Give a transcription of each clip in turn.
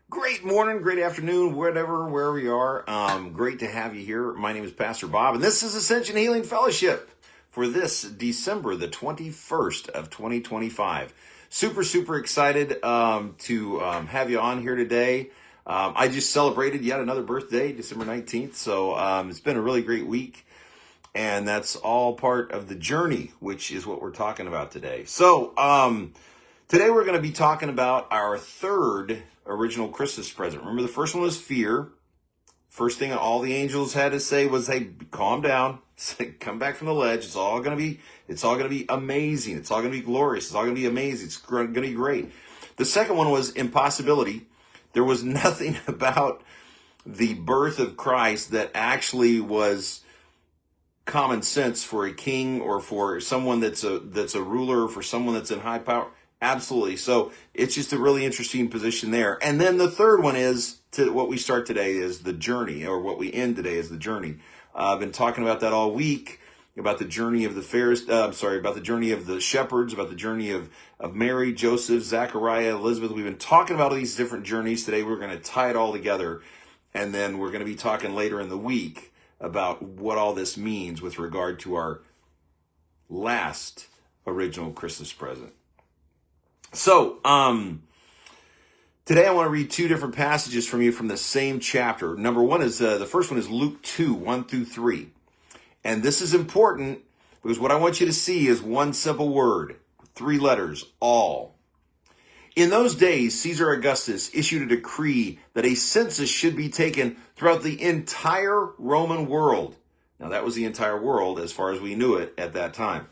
Great morning, great afternoon, wherever we are. Great to have you here. My name is Pastor Bob, and this is Ascension Healing Fellowship for this December the 21st of 2025. Super excited to have you on here today. I just celebrated yet another birthday, December 19th, so it's been a really great week, and that's all part of the journey, which is what we're talking about today. So, today we're going to be talking about our third original Christmas present. Remember, the first one was fear. First thing all the angels had to say was, "Hey, calm down. Come back from the ledge. It's all going to be amazing. It's all going to be glorious. It's all going to be amazing. It's going to be great." The second one was impossibility. There was nothing about the birth of Christ that actually was common sense for a king or for someone that's a ruler, or for someone that's in high power. Absolutely. So it's just a really interesting position there. And then the third one is what we start today is the journey, or what we end today is the journey. I've been talking about that all week, about the journey of about the journey of the shepherds, about the journey of Mary, Joseph, Zachariah, Elizabeth. We've been talking about all these different journeys. Today we're going to tie it all together. And then we're going to be talking later in the week about what all this means with regard to our last original Christmas present. So, today I want to read two different passages from you from the same chapter. Number one is, the first one is Luke 2, 1 through 3. And this is important because what I want you to see is one simple word, 3 letters, all. In those days, Caesar Augustus issued a decree that a census should be taken throughout the entire Roman world. Now, that was the entire world as far as we knew it at that time.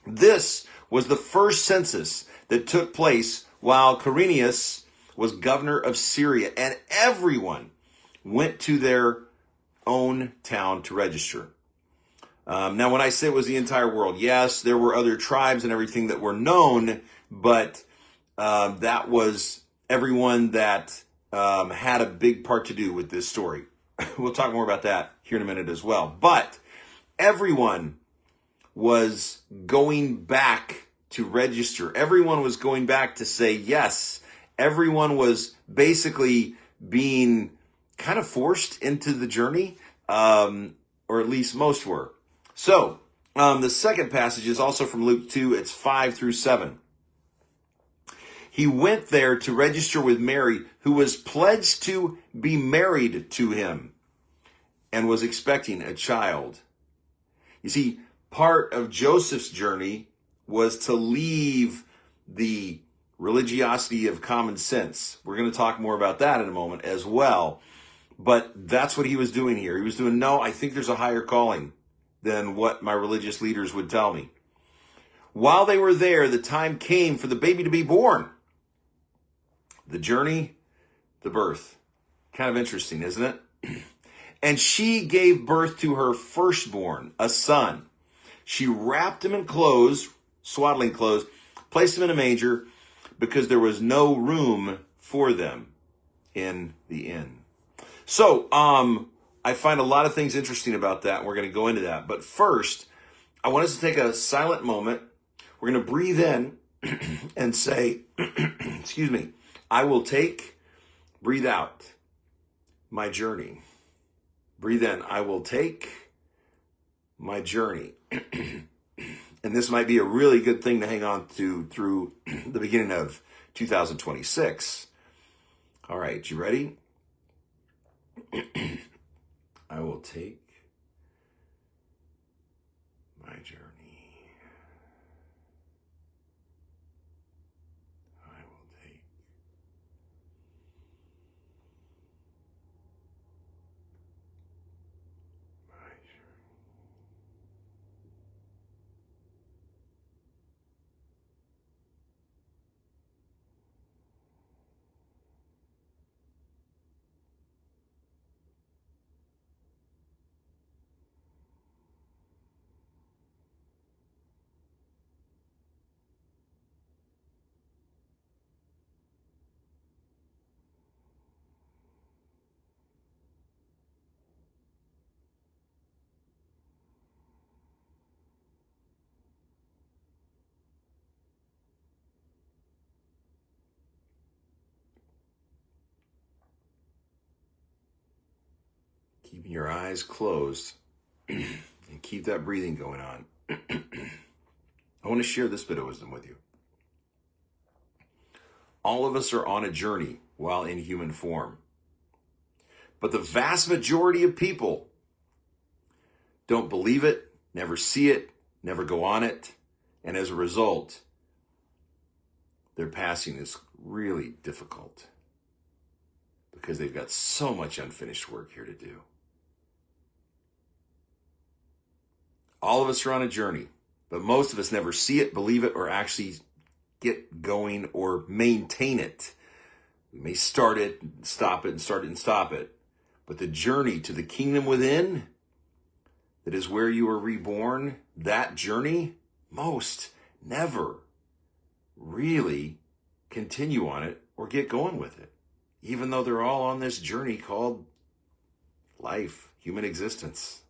This was the first census that took place while Quirinius was governor of Syria, and everyone went to their own town to register. Now, when I say it was the entire world, yes, there were other tribes and everything that were known, but that was everyone that had a big part to do with this story. We'll talk more about that here in a minute as well. But everyone was going back to register. Everyone was going back to say yes. Everyone was basically being kind of forced into the journey, or at least most were. So, the second passage is also from Luke 2. It's 5 through 7. He went there to register with Mary, who was pledged to be married to him and was expecting a child. You see, part of Joseph's journey was to leave the religiosity of common sense. We're going to talk more about that in a moment as well. But that's what he was doing here. He was doing, no, I think there's a higher calling than what my religious leaders would tell me. While they were there, the time came for the baby to be born. The journey, the birth. Kind of interesting, isn't it? And she gave birth to her firstborn, a son. She wrapped him in clothes, swaddling clothes, placed him in a manger because there was no room for them in the inn. So, I find a lot of things interesting about that, and we're going to go into that. But first, I want us to take a silent moment. We're going to breathe in and say, excuse me, I will take, breathe out, my journey. Breathe in, I will take my journey. And this might be a really good thing to hang on to through the beginning of 2026. All right, you ready? I will take my journey. I will take my journey. Keeping your eyes closed and keep that breathing going on. I want to share this bit of wisdom with you. All of us are on a journey while in human form. But the vast majority of people don't believe it, never see it, never go on it. And as a result, their passing is really difficult because they've got so much unfinished work here to do. All of us are on a journey, but most of us never see it, believe it, or actually get going or maintain it. We may start it, stop it, and start it and stop it. But the journey to the kingdom within, that is where you are reborn, that journey, most never really continue on it or get going with it, even though they're all on this journey called life, human existence.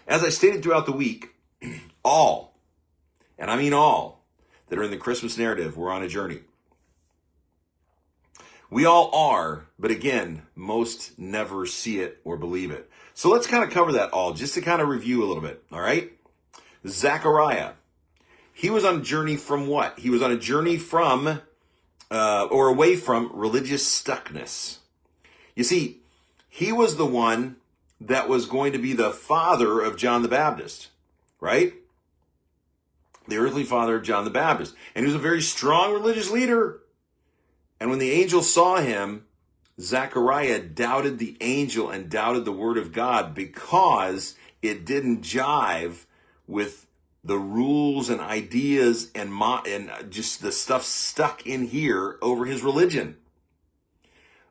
As I stated throughout the week, all, and I mean all, that are in the Christmas narrative, we're on a journey. We all are, but again, most never see it or believe it. So let's kind of cover that all, just to kind of review a little bit, all right? Zechariah, he was on a journey from what? He was on a journey from, or away from religious stuckness. You see, he was the one that was going to be the father of John the Baptist, right? The earthly father of John the Baptist. And he was a very strong religious leader. And when the angel saw him, Zechariah doubted the angel and doubted the word of God because it didn't jive with the rules and ideas and just the stuff stuck in here over his religion.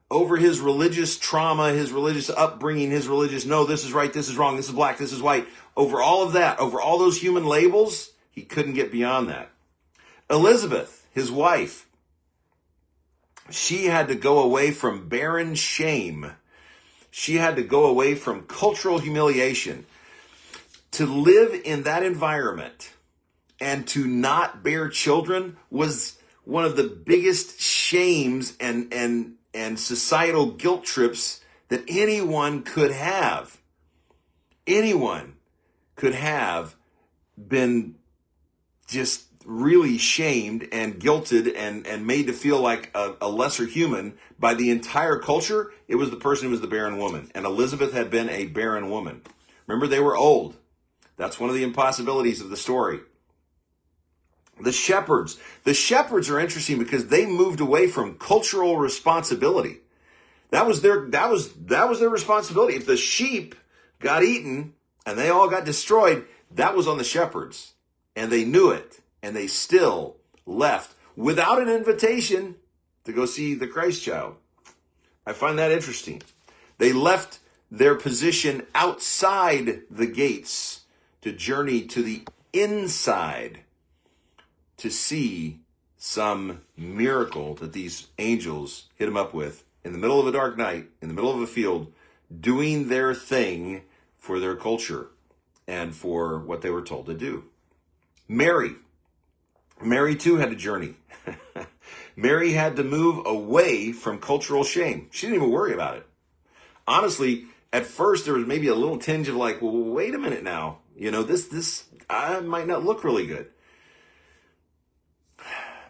Over his religious trauma, his religious upbringing, his religious, no, this is right, this is wrong, this is black, this is white. Over all of that, over all those human labels, he couldn't get beyond that. Elizabeth, his wife, she had to go away from barren shame. She had to go away from cultural humiliation. To live in that environment and to not bear children was one of the biggest shames and societal guilt trips that anyone could have. Anyone could have been just really shamed and guilted and made to feel like a lesser human by the entire culture. It was the person who was the barren woman. And Elizabeth had been a barren woman. Remember, they were old. That's one of the impossibilities of the story. The shepherds are interesting because they moved away from cultural responsibility. That was their responsibility. If the sheep got eaten and they all got destroyed, that was on the shepherds. And they knew it. And they still left without an invitation to go see the Christ child. I find that interesting. They left their position outside the gates to journey to the inside to see some miracle that these angels hit him up with in the middle of a dark night, in the middle of a field, doing their thing for their culture and for what they were told to do. Mary too had a journey. Mary had to move away from cultural shame. She didn't even worry about it. Honestly, at first there was maybe a little tinge of like, well, wait a minute now. You know, this I might not look really good.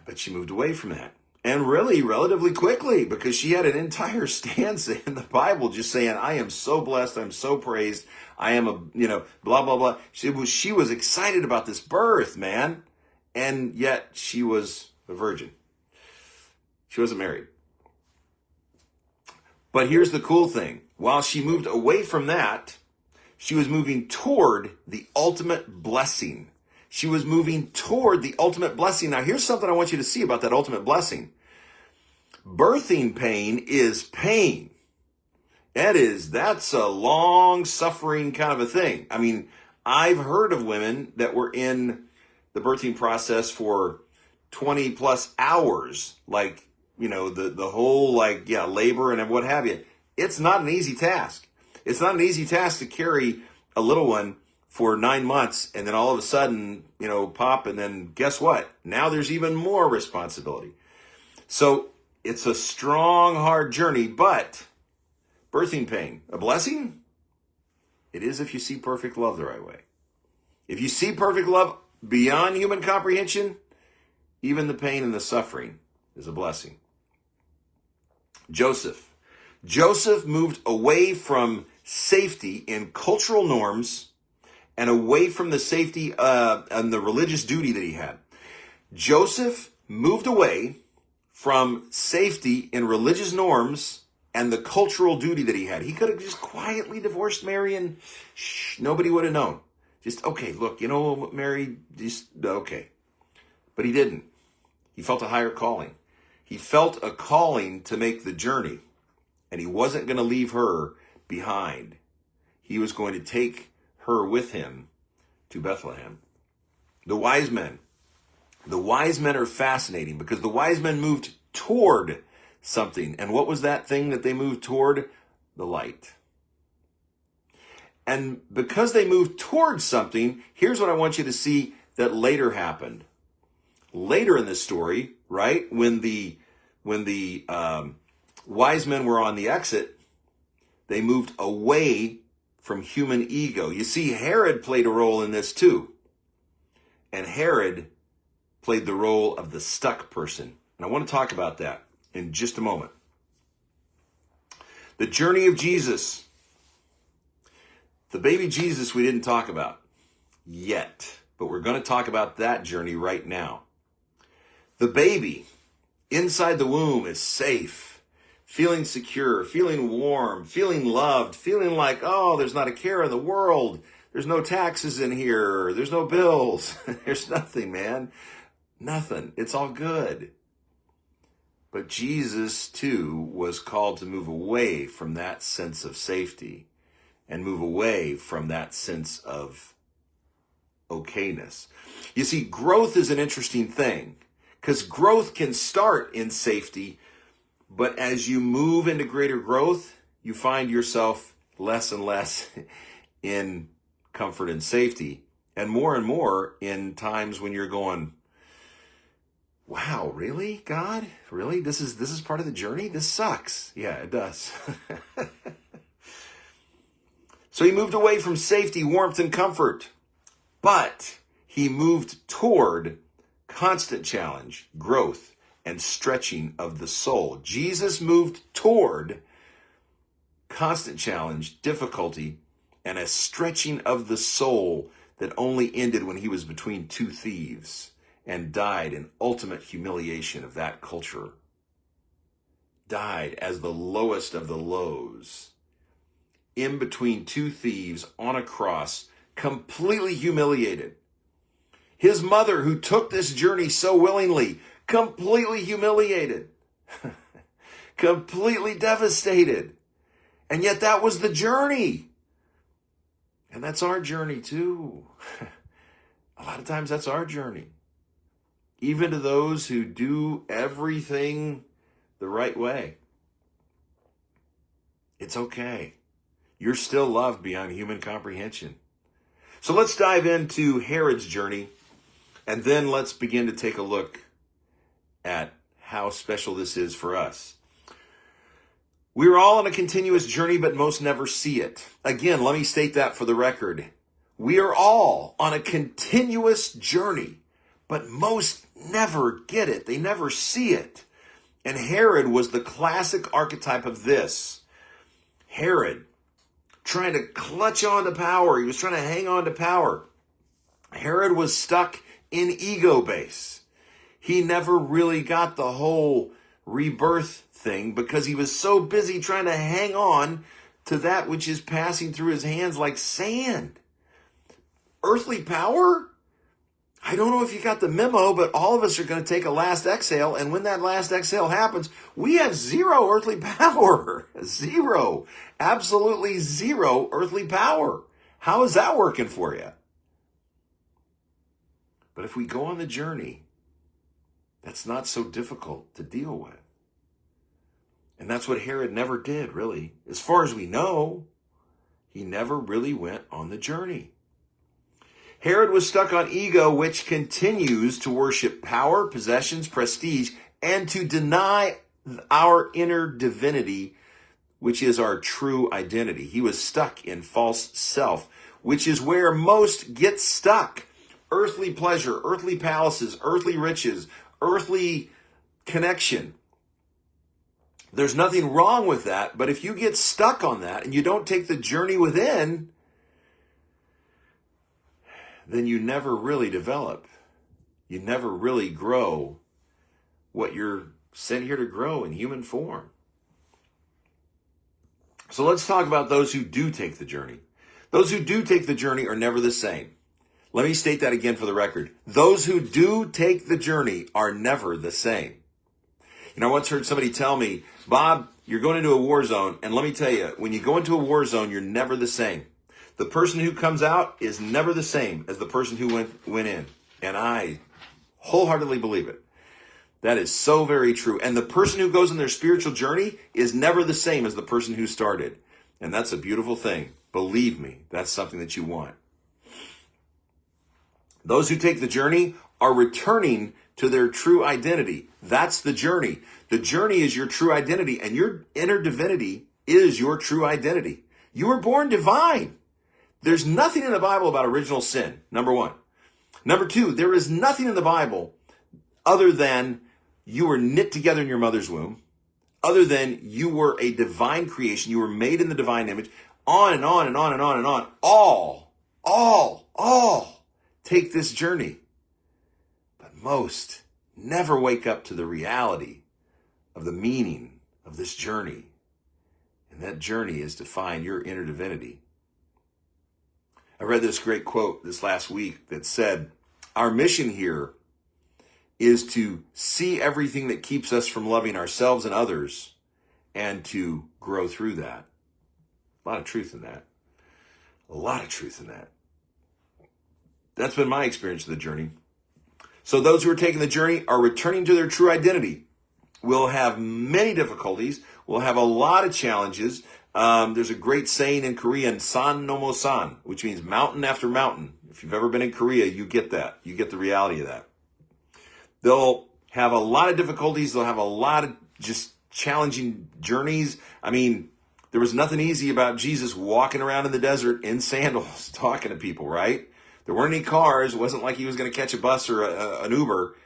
But she moved away from that. And really, relatively quickly, because she had an entire stanza in the Bible just saying, I am so blessed, I'm so praised, I am blah, blah, blah. She was excited about this birth, man. And yet she was a virgin. She wasn't married. But here's the cool thing. While she moved away from that, she was moving toward the ultimate blessing. She was moving toward the ultimate blessing. Now, here's something I want you to see about that ultimate blessing. Birthing pain is pain. That's a long suffering kind of a thing. I mean, I've heard of women that were in the birthing process for 20 plus hours, like, the whole labor and what have you. It's not an easy task. It's not an easy task to carry a little one for 9 months and then all of a sudden, pop, and then guess what? Now there's even more responsibility. So It's a strong, hard journey, but birthing pain, a blessing? It is if you see perfect love the right way. If you see perfect love beyond human comprehension, even the pain and the suffering is a blessing. Joseph moved away from safety in cultural norms and away from the safety and the religious duty that he had. Joseph moved away from safety in religious norms and the cultural duty that he had. He could have just quietly divorced Mary and nobody would have known. Just, okay, look, you know, Mary, just, okay. But he didn't. He felt a higher calling. He felt a calling to make the journey, and he wasn't going to leave her behind. He was going to take her with him to Bethlehem. The wise men are fascinating because the wise men moved toward something. And what was that thing that they moved toward? The light. And because they moved towards something, here's what I want you to see that later happened. Later in this story, right, when the wise men were on the exit, they moved away from human ego. You see, Herod played a role in this too. And Herod played the role of the stuck person. And I want to talk about that in just a moment. The journey of Jesus. The baby Jesus we didn't talk about yet, but we're going to talk about that journey right now. The baby inside the womb is safe, feeling secure, feeling warm, feeling loved, feeling like, oh, there's not a care in the world. There's no taxes in here. There's no bills. There's nothing, man. Nothing. It's all good. But Jesus, too, was called to move away from that sense of safety and move away from that sense of okayness. You see, growth is an interesting thing because growth can start in safety, but as you move into greater growth, you find yourself less and less in comfort and safety, and more in times when you're going, wow, really, God? Really? This is part of the journey? This sucks. Yeah, it does. So he moved away from safety, warmth, and comfort, but he moved toward constant challenge, growth, and stretching of the soul. Jesus moved toward constant challenge, difficulty, and a stretching of the soul that only ended when he was between two thieves and died in ultimate humiliation of that culture. Died as the lowest of the lows, in between two thieves on a cross, completely humiliated. His mother, who took this journey so willingly, completely humiliated, completely devastated. And yet that was the journey. And that's our journey too. A lot of times that's our journey. Even to those who do everything the right way. It's okay. You're still loved beyond human comprehension. So let's dive into Herod's journey, and then let's begin to take a look at how special this is for us. We're all on a continuous journey, but most never see it. Again, let me state that for the record. We are all on a continuous journey, but most never get it. They never see it. And Herod was the classic archetype of this. Herod, trying to clutch on to power. He was trying to hang on to power. Herod was stuck in ego base. He never really got the whole rebirth thing because he was so busy trying to hang on to that which is passing through his hands like sand. Earthly power? I don't know if you got the memo, but all of us are going to take a last exhale. And when that last exhale happens, we have zero earthly power. Zero. Absolutely zero earthly power. How is that working for you? But if we go on the journey, that's not so difficult to deal with. And that's what Herod never did, really. As far as we know, he never really went on the journey. Herod was stuck on ego, which continues to worship power, possessions, prestige, and to deny our inner divinity, which is our true identity. He was stuck in false self, which is where most get stuck. Earthly pleasure, earthly palaces, earthly riches, earthly connection. There's nothing wrong with that, but if you get stuck on that and you don't take the journey within, then you never really develop. You never really grow what you're sent here to grow in human form. So let's talk about those who do take the journey. Those who do take the journey are never the same. Let me state that again for the record. Those who do take the journey are never the same. You know, I once heard somebody tell me, Bob, you're going into a war zone. And let me tell you, when you go into a war zone, you're never the same. The person who comes out is never the same as the person who went in. And I wholeheartedly believe it. That is so very true. And the person who goes on their spiritual journey is never the same as the person who started. And that's a beautiful thing. Believe me, that's something that you want. Those who take the journey are returning to their true identity. That's the journey. The journey is your true identity, and your inner divinity is your true identity. You were born divine. There's nothing in the Bible about original sin, number one. Number two, there is nothing in the Bible other than you were knit together in your mother's womb, other than you were a divine creation, you were made in the divine image, on and on and on and on and on. All take this journey. But most never wake up to the reality of the meaning of this journey. And that journey is to find your inner divinity. I read this great quote this last week that said, our mission here is to see everything that keeps us from loving ourselves and others and to grow through that. A lot of truth in that. A lot of truth in that. That's been my experience of the journey. So those who are taking the journey are returning to their true identity. We'll have many difficulties. We'll have a lot of challenges. There's a great saying in Korean, san no mo san, which means mountain after mountain. If you've ever been in Korea, you get that. You get the reality of that. They'll have a lot of difficulties. They'll have a lot of just challenging journeys. I mean, there was nothing easy about Jesus walking around in the desert in sandals, talking to people, right? There weren't any cars. It wasn't like he was going to catch a bus or an Uber,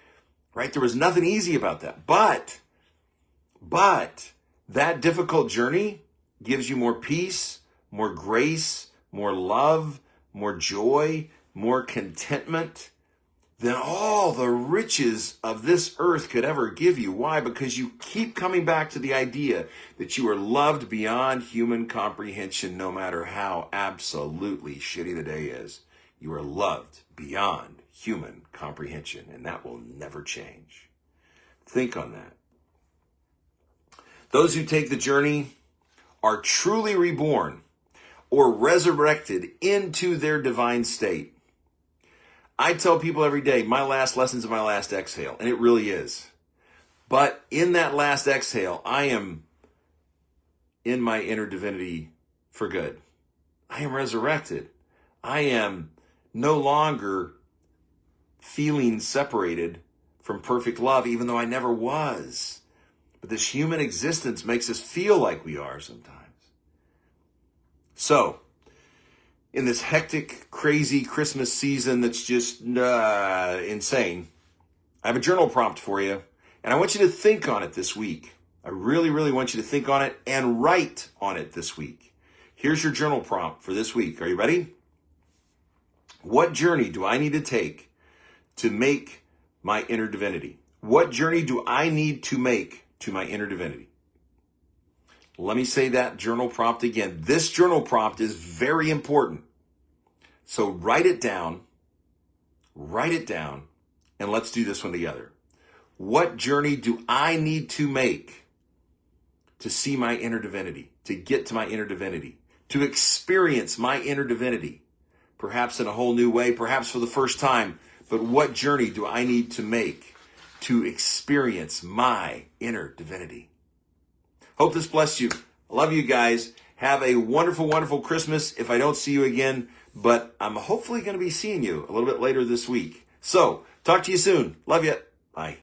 right? There was nothing easy about that. But that difficult journey gives you more peace, more grace, more love, more joy, more contentment than all the riches of this earth could ever give you. Why? Because you keep coming back to the idea that you are loved beyond human comprehension, no matter how absolutely shitty the day is. You are loved beyond human comprehension, and that will never change. Think on that. Those who take the journey are truly reborn or resurrected into their divine state. I tell people every day, my last lesson's my last exhale, and it really is. But in that last exhale, I am in my inner divinity for good. I am resurrected. I am no longer feeling separated from perfect love, even though I never was. But this human existence makes us feel like we are sometimes. So, in this hectic, crazy Christmas season that's just insane, I have a journal prompt for you, and I want you to think on it this week. I really, really want you to think on it and write on it this week. Here's your journal prompt for this week. Are you ready? What journey do I need to take to make my inner divinity? What journey do I need to make to my inner divinity? Let me say that journal prompt again. This journal prompt is very important. So write it down, and let's do this one together. What journey do I need to make to see my inner divinity, to get to my inner divinity, to experience my inner divinity, perhaps in a whole new way, perhaps for the first time, but what journey do I need to make to experience my inner divinity? Hope this blessed you. I love you guys. Have a wonderful, wonderful Christmas if I don't see you again, but I'm hopefully going to be seeing you a little bit later this week. So, talk to you soon. Love you. Bye.